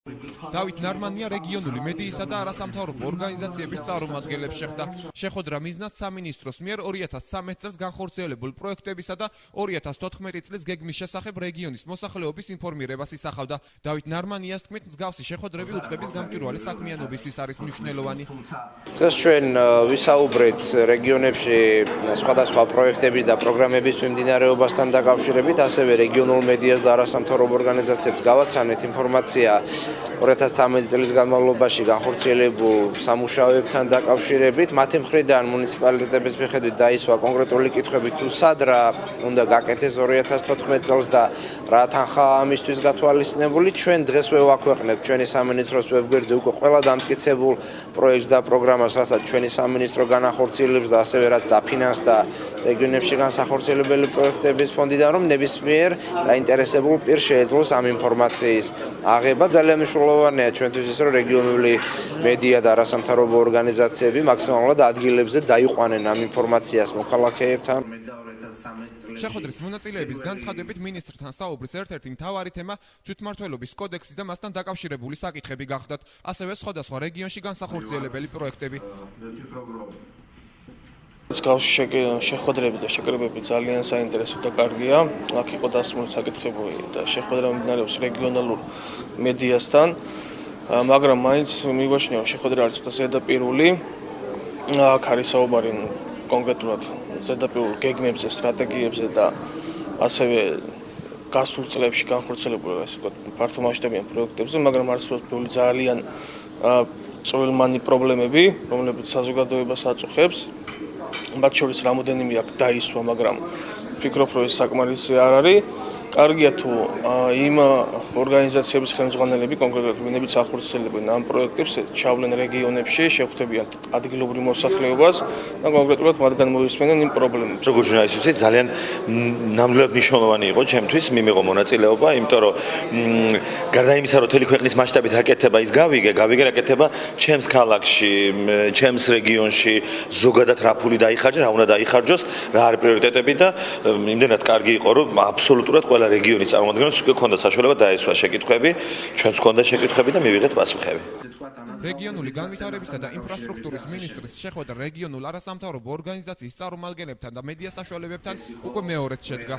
დავით ნარმანია რეგიონული მედიისა და არასამთავრობო ორგანიზაციების წარმომადგენლებს შეხვდა. შეხვედრა მიზნად სამინისტროს მიერ 2013 წელს განხორციელებულ პროექტებისა და 2014 წლის გეგმის შესახებ რეგიონის მოსახლეობის ინფორმირებას ისახავდა. დავით ნარმანიას თქმით, მსგავსი შეხვედრები უწყების გამჭვირვალე საქმიანობისთვის არის მნიშვნელოვანი. დღეს ჩვენ ვისაუბრეთ რეგიონებში სხვადასხვა პროექტების და პროგრამების მიმდინარეობასთან დაკავშირებით, ასევე რეგიონულ მედიას და არასამთავრობო ორგანიზაციებს გავაცანეთ ინფორმაცია 2013 წლის განმავლობაში განხორციელებულ სამუშაოებთან დაკავშირებით. მათი მხრიდან მუნიციპალიტეტების მიხედვით დაისვა კონკრეტული კითხვები თუ სად რა უნდა გაკეთდეს 2014 წელს და რა თანხაა ამისთვის გათვალისწინებული. ჩვენ დღესვე ვაქვეყნებთ ჩვენი სამინისტროს ვებგვერდზე უკვე ყველა დამტკიცებულ პროექტს და პროგრამას, რასაც ჩვენი სამინისტრო განახორციელებს და ასევე რაც დაფინანსდა რეგიონებში განსახორციელებელი პროექტების ფონდიდან, რომ ნებისმიერ დაინტერესებულ პირს შეეძლოს ამ ინფორმაციის აღება. ძალიან მნიშვნელოვანია ჩვენთვის ის, რომ რეგიონული მედია და არასამთავრობო ორგანიზაციები მაქსიმალურად ადგილებზე დაიყვანენ ამ ინფორმაციას მოქალაქეებთან. შეხვედრის მონაწილეების განცხადებით მინისტრთან საუბრის ერთ-ერთი მთავარი თემა თვითმმართველობის კოდექსი და მასთან დაკავშირებული საკითხები გახდათ, ასევე სხვადასხვა რეგიონში განსახორციელებელი პროექტები. მსგავსი შეხვედრები და შეკრებები ძალიან საინტერესო და კარგია. აქ იყო დასმული საკითხები და შეხვედრა მიმდინარეობს რეგიონალურ მედიასთან, მაგრამ მაინც მიგვაჩნია, რომ შეხვედრა არის ცოტა ზედაპირული. აქ არის საუბარი კონკრეტულად ზედაპირულ გეგმებზე, სტრატეგიებზე და ასევე გასულ წლებში განხორციელებულ ფართომასშტაბიან პროექტებზე, მაგრამ არსებობს ბევრი ძალიან წვრილმანი პრობლემები, რომლებიც საზოგადოებას აწუხებს. მათ შორის რამოდენიმე აქ დაისვა, მაგრამ ვფიქრობ, რომ ეს საკმარისი არ არის. კარგია თუ იმ ორგანიზაციების ხელმძღვანელები, კონკრეტულად ვინებიც ახორციელებენ ამ პროექტებს, ჩავლენ რეგიონებში, შეხვდებიან ადგილობრივ მოსახლეობას და კონკრეტულად მათგან მოისმენენ იმ პრობლემებს. როგორც ჟურნალისტი ძალიან ნამდვილად მნიშვნელოვანი იყო ჩემთვის მიმიღო მონაწილეობა, იმიტომ რომ გარდა იმისა, რომ მთელი ქვეყნის მასშტაბით რაკეთება ის გავიგე რაკეთება ჩემს ქალაქში, ჩემს რეგიონში, ზოგადად რა ფული დაიხარჯა, რა უნდა დაიხარჯოს, რა არის პრიორიტეტები და იმდენად კარგი იყო, რომ აბსოლუტურად ყველა რეგიონის წარმომადგენლებს უკვე ჰქონდა საშუალება დაესვა შეკითხვები, ჩვენც ჰქონდა შეკითხვები და მივიღეთ პასუხები. რეგიონული განვითარებისა და ინფრასტრუქტურის მინისტრის შეხვედრა რეგიონულ არასამთავრობო ორგანიზაციის წარმომადგენლებთან და მედია საშუალებებთან უკვე მეორედ შედგა.